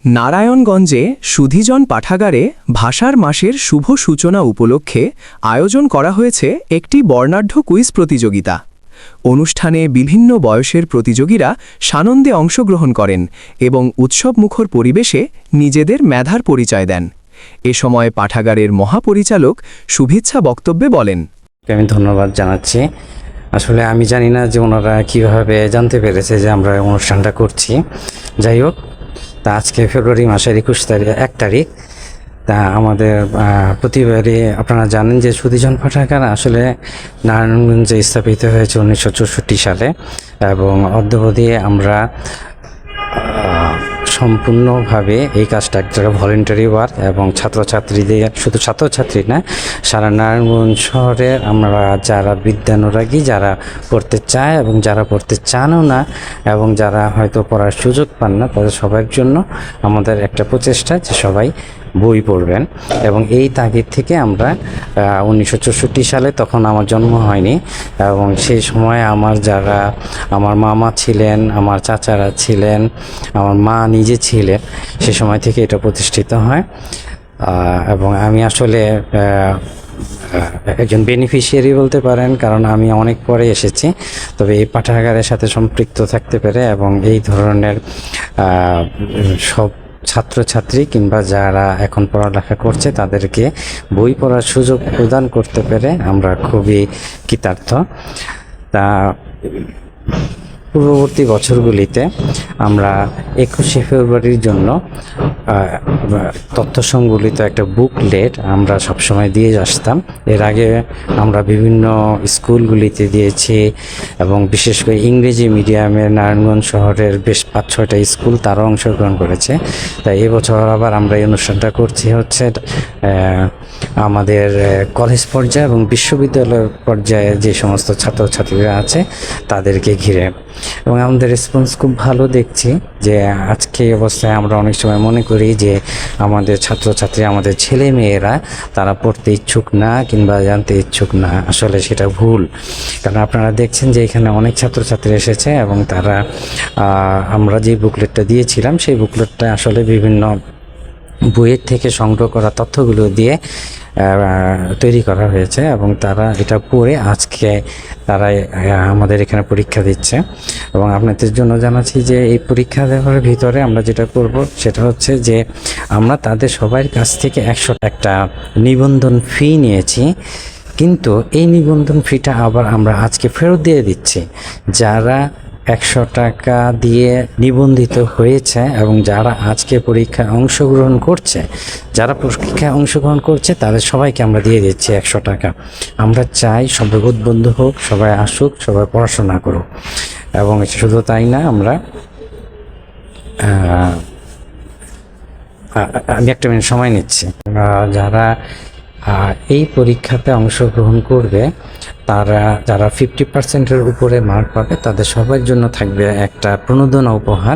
নারায়ণগঞ্জে সুধীজন পাঠাগারে ভাষার মাসের শুভ সূচনা উপলক্ষে আয়োজন করা হয়েছে একটি বর্ণাঢ্য কুইজ প্রতিযোগিতা। অনুষ্ঠানে বিভিন্ন বয়সের প্রতিযোগীরা সানন্দে অংশগ্রহণ করেন এবং উৎসবমুখর পরিবেশে নিজেদের মেধার পরিচয় দেন। এ সময় পাঠাগারের মহাপরিচালক শুভেচ্ছা বক্তব্যে বলেন, আমি ধন্যবাদ জানাচ্ছি। আসলে আমি জানি না যে ওনারা কীভাবে জানতে পেরেছে যে আমরা অনুষ্ঠানটা করছি। যাই হোক, তা আজকে ফেব্রুয়ারি মাসের 1 তারিখ। তা আমাদের প্রতিবারই আপনারা জানেন যে সুধীজন পাঠাগার আসলে নারায়ণগঞ্জে স্থাপিত হয়েছে 1964 সালে এবং অদ্যাবধি আমরা সম্পূর্ণভাবে এই কাজটা একটা ভলেন্টারি ওয়ার্ক এবং ছাত্রছাত্রীদের, শুধু ছাত্রছাত্রী না, সারা নারায়ণগঞ্জ শহরের আমরা যারা বিদ্যানুরাগী, যারা পড়তে চায় এবং যারা পড়তে চানও না এবং যারা হয়তো পড়ার সুযোগ পান না, তাদের সবার জন্য আমাদের একটা প্রচেষ্টা যে সবাই বই পড়বেন। এবং এই তাগিদ থেকে আমরা 1964 সালে, তখন আমার জন্ম হয়নি, এবং সেই সময় আমার মামা ছিলেন, আমার চাচারা ছিলেন, আমার মা নিজে ছিলেন, সে সময় থেকে এটা প্রতিষ্ঠিত হয়। এবং আমি আসলে একজন বেনিফিশিয়ারি বলতে পারেন, কারণ আমি অনেক পরে এসেছি, তবে এই পাঠাগারের সাথে সম্পৃক্ত থাকতে পেরে এবং এই ধরনের সব ছাত্রছাত্রী কিংবা যারা এখন পড়ালেখা করছে তাদেরকে বই পড়ার সুযোগ প্রদান করতে পেরে আমরা খুবই কৃতার্থ। তা পূর্ববর্তী বছরগুলিতে আমরা 21শে ফেব্রুয়ারির জন্য তথ্য সংবলিত একটা বুকলেট আমরা সবসময় দিয়ে আসতাম। এর আগে আমরা বিভিন্ন স্কুলগুলিতে দিয়েছি এবং বিশেষ করে ইংরেজি মিডিয়ামের নারায়ণগঞ্জ শহরের বেশ 5-6টা স্কুল তারাও অংশগ্রহণ করেছে। তাই এবছর আবার আমরা এই অনুষ্ঠানটা করছি হচ্ছে আমাদের কলেজ পর্যায়ে এবং বিশ্ববিদ্যালয় পর্যায়ে যে সমস্ত ছাত্রছাত্রীরা আছে তাদেরকে ঘিরে, এবং আমাদের রেসপন্স খুব ভালো দেখছি। যে আজকে এই অবস্থায় আমরা অনেক সময় মনে করি যে আমাদের ছাত্রছাত্রী, আমাদের ছেলে মেয়েরা তারা পড়তে ইচ্ছুক না কিংবা জানতে ইচ্ছুক না, আসলে সেটা ভুল। কারণ আপনারা দেখছেন যে এখানে অনেক ছাত্রছাত্রী এসেছে এবং তারা আমরা যে বুকলেটটা দিয়েছিলাম সেই বুকলেটটা আসলে বিভিন্ন বইয়ের থেকে সংগ্রহ করা তথ্যগুলো দিয়ে তৈরি করা হয়েছে এবং তারা এটা পড়ে আজকে তারা আমাদের এখানে পরীক্ষা দিচ্ছে। এবং আপনাদের জন্য জানাচ্ছি যে এই পরীক্ষা দেওয়ার ভিতরে আমরা যেটা করব সেটা হচ্ছে যে আমরা তাদের সবার কাছ থেকে 100 একটা নিবন্ধন ফি নিয়েছি, কিন্তু এই নিবন্ধন ফিটা আবার আমরা আজকে ফেরত দিয়ে দিচ্ছি। যারা 100 টাকা দিয়ে নিবন্ধিত হয়েছে এবং যারা আজকে পরীক্ষায় অংশগ্রহণ করছে তাদের সবাইকে আমরা দিয়ে দিচ্ছি 100 টাকা। আমরা চাই সবাই উদ্বুদ্ধ হোক, সবাই আসুক, সবাই পড়াশোনা করুক। এবং শুধু তাই না, আমি একটা মিনিট সময় নিচ্ছি। যারা এই পরীক্ষাতে অংশগ্রহণ করবে তারা যারা 50%-এর উপরে মার্ক পাবে তাদের সবার জন্য থাকবে একটা প্রণোদনা উপহার।